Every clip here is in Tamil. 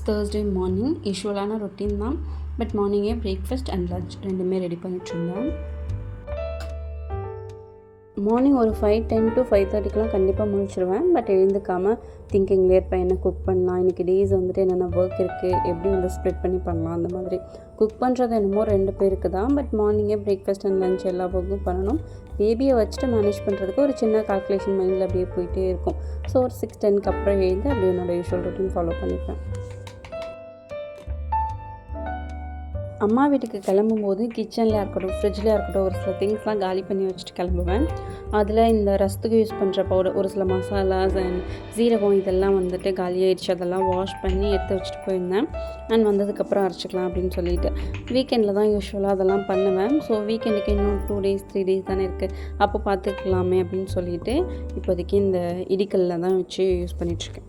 Thursday morning. யூஷுவலான ரொட்டீன் தான். பட் மார்னிங்கே பிரேக்ஃபாஸ்ட் அண்ட் லஞ்ச் ரெண்டுமே ரெடி பண்ணிட்டுருந்தேன். மார்னிங் ஒரு 5:10 to 5:30 கண்டிப்பாக முடிச்சிடுவேன். பட் எழுந்துக்காமல் திங்கிங்லேயே இருப்பேன், என்ன குக் பண்ணலாம், இன்றைக்கி டேஸ் வந்துட்டு என்னென்ன ஒர்க் இருக்குது, எப்படி வந்து ஸ்ப்ளிட் பண்ணி பண்ணலாம். அந்த மாதிரி குக் பண்ணுறது என்னமோ 2 பேருக்கு தான். பட் மார்னிங்கே பிரேக்ஃபாஸ்ட் அண்ட் லஞ்ச் எல்லா ஒர்க்கும் பண்ணணும். பேபியை வச்சுட்டு மேனேஜ் பண்ணுறதுக்கு ஒரு சின்ன கால்குலேஷன் மைண்டில் அப்படியே போயிட்டே இருக்கும். ஸோ ஒரு 6:10 அப்புறம் எழுந்து அப்படியே என்னோடய யூஷுவல் ரொட்டீன் ஃபாலோ பண்ணிப்பேன். அம்மா வீட்டுக்கு கிளம்பும்போது கிச்சனில் இருக்கட்டும், ஃப்ரிட்ஜில் இருக்கட்டும், ஒரு சில திங்ஸ்லாம் காலி பண்ணி வச்சுட்டு கிளம்புவேன். அதில் இந்த ரசத்துக்கு யூஸ் பண்ணுற பவுடர், ஒரு சில மசாலாஸ் அண்ட் ஜீரகம் இதெல்லாம் வந்துட்டு காலியாகிடுச்சு. அதெல்லாம் வாஷ் பண்ணி எடுத்து வச்சுட்டு போயிருந்தேன். நான் வந்ததுக்கப்புறம் அரைச்சிக்கலாம் அப்படின்னு சொல்லிட்டு வீக்கெண்டில் தான் யூஸ்வலாக அதெல்லாம் பண்ணுவேன். ஸோ வீக்கெண்டுக்கு இன்னும் 2 days 3 days தானே இருக்குது, அப்போ பார்த்துக்கலாமே அப்படின்னு சொல்லிட்டு இப்போதைக்கு இந்த இடிக்கல்லில் தான் வச்சு யூஸ் பண்ணிகிட்ருக்கேன்.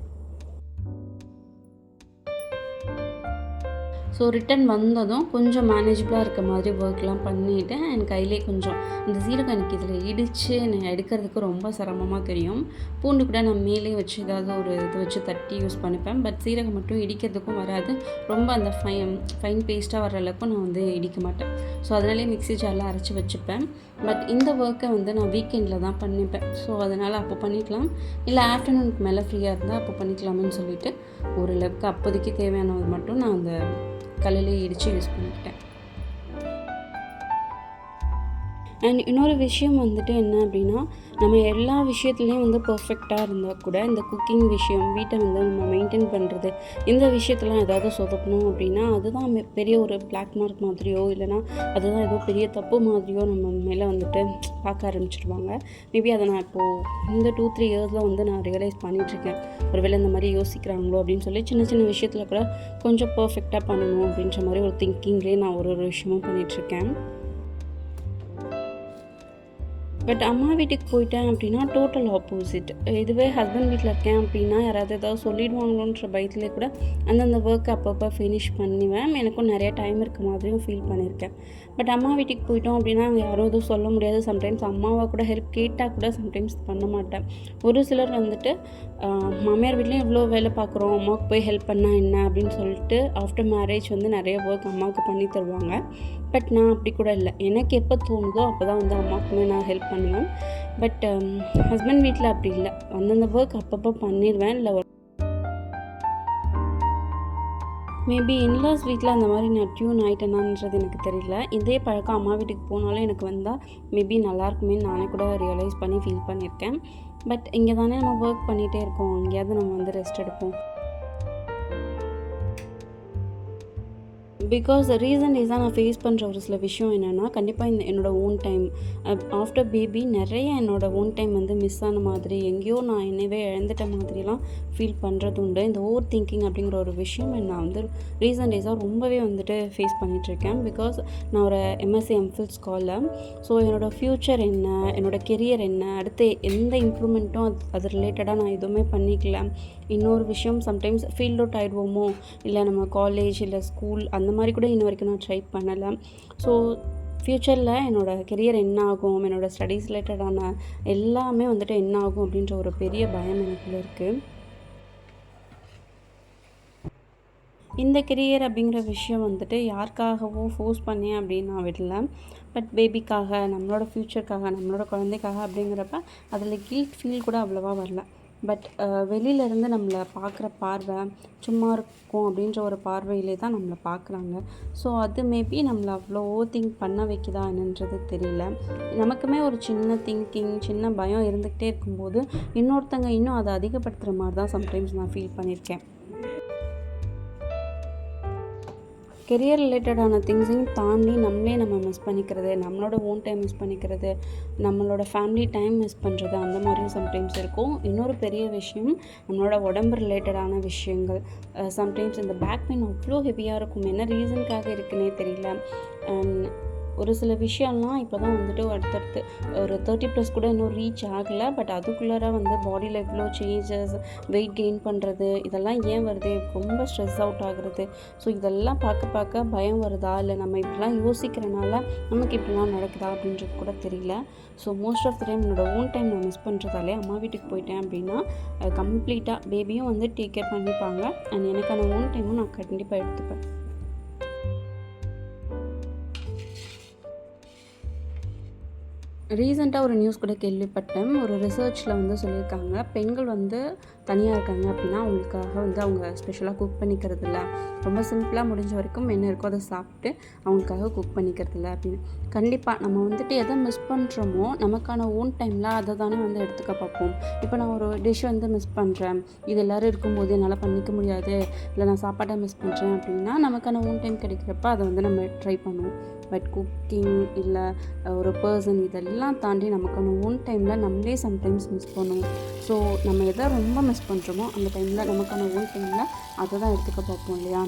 ஸோ ரிட்டன் வந்ததும் கொஞ்சம் மேனேஜபிளாக இருக்க மாதிரி ஒர்க்லாம் பண்ணிவிட்டு என் கையிலே கொஞ்சம் இந்த சீரகம் எனக்கு இதில் இடித்து நான் எடுக்கிறதுக்கு ரொம்ப சிரமமாக தெரியும். பூண்டு கூட நான் மேலே வச்சு ஏதாவது ஒரு இது வச்சு தட்டி யூஸ் பண்ணிப்பேன். பட் சீரகம் மட்டும் இடிக்கிறதுக்கும் வராது. ரொம்ப அந்த ஃபைன் பேஸ்ட்டாக வர அளவுக்கு நான் வந்து இடிக்க மாட்டேன். ஸோ அதனாலே மிக்ஸி ஜாரில் அரைச்சி வச்சுப்பேன். பட் இந்த ஒர்க்கை வந்து நான் வீக்கெண்டில் தான் பண்ணிப்பேன். ஸோ அதனால் அப்போ பண்ணிக்கலாம், இல்லை ஆஃப்டர்நூனுக்கு மேலே ஃப்ரீயாக இருந்தால் அப்போ பண்ணிக்கலாம்னு சொல்லிவிட்டு ஓரளவுக்கு அப்போதைக்கு தேவையானது மட்டும் நான் அந்த கல்லிலே இடித்து யூஸ் பண்ணிக்கிட்டேன். அண்ட் இன்னொரு விஷயம் வந்துட்டு என்ன அப்படின்னா, நம்ம எல்லா விஷயத்துலேயும் வந்து பர்ஃபெக்டாக இருந்தால் கூட இந்த குக்கிங் விஷயம், வீட்டை வந்து நம்ம மெயின்டைன் பண்ணுறது, இந்த விஷயத்தெலாம் ஏதாவது சொதப்பணும் அப்படின்னா அதுதான் பெரிய ஒரு பிளாக் மார்க் மாதிரியோ, இல்லைனா அதுதான் ஏதோ பெரிய தப்பு மாதிரியோ நம்ம மேலே வந்துட்டு பார்க்க ஆரம்பிச்சிடுவாங்க. மேபி அதை நான் இப்போது இந்த 2-3 இயர்ஸில் வந்து நான் ரியலைஸ் பண்ணிகிட்ருக்கேன். ஒருவேளை இந்த மாதிரி யோசிக்கிறாங்களோ அப்படின்னு சொல்லி சின்ன சின்ன விஷயத்தில் கூட கொஞ்சம் பர்ஃபெக்டாக பண்ணணும் அப்படின்ற மாதிரி ஒரு திங்கிங்லேயே நான் ஒரு விஷயமும் பண்ணிகிட்ருக்கேன். பட் அம்மா வீட்டுக்கு போயிட்டேன் அப்படின்னா டோட்டல் ஆப்போசிட். இதுவே ஹஸ்பண்ட் வீட்டில் இருக்கேன் அப்படின்னா யாராவது ஏதாவது சொல்லிடுவாங்களோன்ற பயத்துலேயே கூட அந்தந்த ஒர்க் அப்பப்போ ஃபினிஷ் பண்ணுவேன். எனக்கும் நிறைய டைம் இருக்க மாதிரியும் ஃபீல் பண்ணியிருக்கேன். பட் அம்மா வீட்டுக்கு போயிட்டோம் அப்படின்னா அங்கே யாரும் எதுவும் சொல்ல முடியாது. சம்டைம்ஸ் அம்மாவை கூட ஹெல்ப் கேட்டால் கூட சம்டைம்ஸ் பண்ண மாட்டேன். ஒரு சிலர் வந்துட்டு மாமியார் வீட்லேயும் இவ்வளோ வேலை பார்க்குறோம், அம்மாவுக்கு போய் ஹெல்ப் பண்ணால் என்ன அப்படின்னு சொல்லிட்டு ஆஃப்டர் மேரேஜ் வந்து நிறைய ஒர்க் அம்மாவுக்கு பண்ணி தருவாங்க. பட் நான் அப்படி கூட இல்லை. எனக்கு எப்போ தோணுதோ அப்போ தான் வந்து அம்மாவுக்குமே நான் ஹெல்ப் பண்ணுவேன். பட் ஹஸ்பண்ட் வீட்டில் அப்படி இல்லை. அந்தந்த ஒர்க் அப்பப்போ பண்ணிடுவேன். இல்லை மேபி இன்லாஸ் வீட்டில் அந்த மாதிரி நான் டியூன் ஆகிட்டேனான்றது எனக்கு தெரியல. இதே பழக்கம் அம்மா வீட்டுக்கு போனாலும் எனக்கு வந்தால் மேபி நல்லாயிருக்குமே நானே கூட ரியலைஸ் பண்ணி ஃபீல் பண்ணியிருக்கேன். பட் இங்கே தானே நம்ம ஒர்க் பண்ணிகிட்டே இருக்கோம், எங்கேயாவது நம்ம வந்து ரெஸ்ட் எடுப்போம். பிகாஸ் ரீசன்டேஸாக நான் ஃபேஸ் பண்ணுற ஒரு சில விஷயம் என்னென்னா, கண்டிப்பாக என்னோடய ஓன் டைம் ஆஃப்டர் பேபி நிறைய என்னோடய ஓன் டைம் வந்து மிஸ் ஆன மாதிரி, எங்கேயோ நான் என்னவே இழந்துட்ட மாதிரிலாம் ஃபீல் பண்ணுறது உண்டு. இந்த ஓவர் திங்கிங் அப்படிங்கிற ஒரு விஷயம் நான் வந்து ரீசன்டேஸாக ரொம்பவே வந்துட்டு ஃபேஸ் பண்ணிகிட்ருக்கேன். பிகாஸ் நான் ஒரு எம்எஸ்சி எம்ஃபில் ஸ்காலர். ஸோ என்னோடய ஃப்யூச்சர் என்ன, என்னோடய கெரியர் என்ன, அடுத்து எந்த இம்ப்ரூவ்மெண்ட்டும் அது ரிலேட்டடாக நான் எதுவுமே பண்ணிக்கல. இன்னொரு விஷயம், சம்டைம்ஸ் ஃபீல்ட் அவுட் ஆகிடுவோமோ, இல்லை நம்ம காலேஜ் இல்லை ஸ்கூல் அந்த மாதிரி கூட இன்ன வரைக்கும் நான் ட்ரை பண்ணலை. ஸோ ஃப்யூச்சரில் என்னோடய கெரியர் என்ன ஆகும், என்னோடய ஸ்டடீஸ் ரிலேட்டடான எல்லாமே வந்துட்டு என்ன ஆகும் அப்படின்ற ஒரு பெரிய பயம் எனக்குள்ளே இருக்குது. இந்த கெரியர் அப்படிங்கிற விஷயம் வந்துட்டு யாருக்காகவோ ஃபோர்ஸ் பண்ணேன் அப்படின்னு நான் விடல. பட் பேபிக்காக, நம்மளோட ஃப்யூச்சருக்காக, நம்மளோட குழந்தைக்காக அப்படிங்கிறப்ப அதில் கில்ட் ஃபீல் கூட அவ்வளோவா வரல. பட் வெளியிலேருந்து நம்மளை பார்க்குற பார்வை சும்மா இருக்கும் அப்படின்ற ஒரு பார்வையிலே தான் நம்மளை பார்க்குறாங்க. ஸோ அது மேபி நம்மளை அவ்வளோ திங்க் பண்ண வைக்குதா என்னன்றது தெரியல. நமக்குமே ஒரு சின்ன திங்கிங், சின்ன பயம் இருந்துக்கிட்டே இருக்கும்போது இன்னொருத்தங்க இன்னும் அதை அதிகப்படுத்துகிற மாதிரி தான் சம்டைம்ஸ் நான் ஃபீல் பண்ணியிருக்கேன். கெரியர் ரிலேட்டடான திங்ஸையும் தாண்டி நம்ம மிஸ் பண்ணிக்கிறது, நம்மளோட ஓன் டைம் மிஸ் பண்ணிக்கிறது, நம்மளோட ஃபேமிலி டைம் மிஸ் பண்ணுறது, அந்த மாதிரியும் சம்டைம்ஸ் இருக்கும். இன்னொரு பெரிய விஷயம், நம்மளோட உடம்பு ரிலேட்டடான விஷயங்கள். சம்டைம்ஸ் இந்த பேக் பெயின் அவ்வளோ ஹெவியாக இருக்கும். என்ன ரீசனுக்காக இருக்குன்னே தெரியல. ஒரு சில விஷயம்லாம் இப்போ தான் வந்துட்டு அடுத்தடுத்து ஒரு 30+ கூட இன்னும் ரீச் ஆகலை. பட் அதுக்குள்ளார வந்து பாடியில் இவ்வளோ சேஞ்சஸ், வெயிட் கெயின் பண்ணுறது, இதெல்லாம் ஏன் வருது? ரொம்ப ஸ்ட்ரெஸ் அவுட் ஆகுறது. ஸோ இதெல்லாம் பார்க்க பார்க்க பயம் வருதா, இல்லை நம்ம இப்படிலாம் யோசிக்கிறனால நமக்கு இப்படிலாம் நடக்குதா அப்படின்றது கூட தெரியல. So most of the time என்னோடய ஓன் டைம் நான் மிஸ் பண்ணுறதாலே அம்மா வீட்டுக்கு போயிட்டேன் அப்படின்னா கம்ப்ளீட்டாக பேபியும் வந்து டேக் கேர் பண்ணிப்பாங்க. அண்ட் எனக்கான ஓன் டைமும் நான் கண்டிப்பாக எடுத்துப்பேன். ரீசெண்டாக ஒரு நியூஸ் கூட கேள்விப்பட்டேன். ஒரு ரிசர்ச்சில் வந்து சொல்லியிருக்காங்க, பெண்கள் வந்து தனியாக இருக்காங்க அப்படின்னா அவங்களுக்காக வந்து அவங்க ஸ்பெஷலாக குக் பண்ணிக்கிறது இல்லை. ரொம்ப சிம்பிளாக முடிஞ்ச வரைக்கும் என்ன இருக்கோ அதை சாப்பிட்டு அவங்களுக்காக குக் பண்ணிக்கிறது இல்லை அப்படின்னு. கண்டிப்பாக நம்ம வந்துட்டு எதை மிஸ் பண்ணுறோமோ நமக்கான ஓன் டைமில் அதை தானே வந்து எடுத்துக்க பார்ப்போம். இப்போ நான் ஒரு டிஷ் வந்து மிஸ் பண்ணுறேன், இது எல்லோரும் இருக்கும்போது என்னால் பண்ணிக்க முடியாது, இல்லை நான் சாப்பாட்டை மிஸ் பண்ணுறேன் அப்படின்னா நமக்கான ஓன் டைம் கிடைக்கிறப்ப அதை வந்து நம்ம ட்ரை பண்ணுவோம். பட் குக்கிங் இல்லை ஒரு பர்சன் இதெல்லாம் தாண்டி நமக்கான ஓன் டைமில் நம்மளே சம்டைம்ஸ் மிஸ் பண்ணுவோம். ஸோ நம்ம எதை ரொம்ப மிஸ் பண்ணுறோமோ அந்த டைமில் நமக்கான ஓன் டைமில் அதை தான் எடுத்துக்க பார்ப்போம் இல்லையா?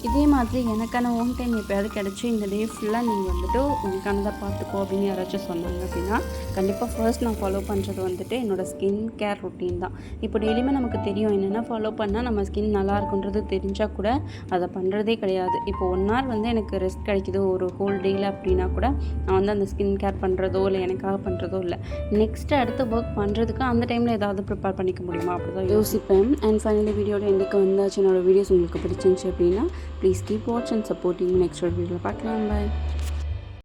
இதே மாதிரி எனக்கான ஓன் டைம் எப்போயாவது கிடச்சி இந்த டே ஃபுல்லாக நீங்கள் வந்துட்டு உங்களுக்கானதை பார்த்துக்கோ அப்படின்னு யாராச்சும் சொன்னாங்க அப்படின்னா கண்டிப்பாக ஃபர்ஸ்ட் நான் ஃபாலோ பண்ணுறது வந்துட்டு என்னோடய ஸ்கின் கேர் ரொட்டீன் தான். இப்போ டெய்லியுமே நமக்கு தெரியும் என்னென்ன ஃபாலோ பண்ணால் நம்ம ஸ்கின் நல்லா இருக்குன்றது தெரிஞ்சால் கூட அதை பண்ணுறதே கிடையாது. இப்போ 1 hour வந்து எனக்கு ரெஸ்ட் கிடைக்குது ஒரு ஹோல் டேயில் அப்படின்னா கூட நான் வந்து அந்த ஸ்கின் கேர் பண்ணுறதோ இல்லை எனக்காக பண்ணுறதோ இல்லை. நெக்ஸ்ட்டு அடுத்த ஒர்க் பண்ணுறதுக்கு அந்த டைமில் ஏதாவது ப்ரிப்பேர் பண்ணிக்க முடியுமா அப்படி தான் யோசிப்பேன். அண்ட் ஃபைனலி வீடியோட எண்டுக்கு வந்தாச்சு. என்னோடய வீடியோஸ் உங்களுக்கு பிடிச்சிருந்துச்சு அப்படின்னா please keep watch and supporting. Next வீடியோவில் பார்க்கலாம். பாய்.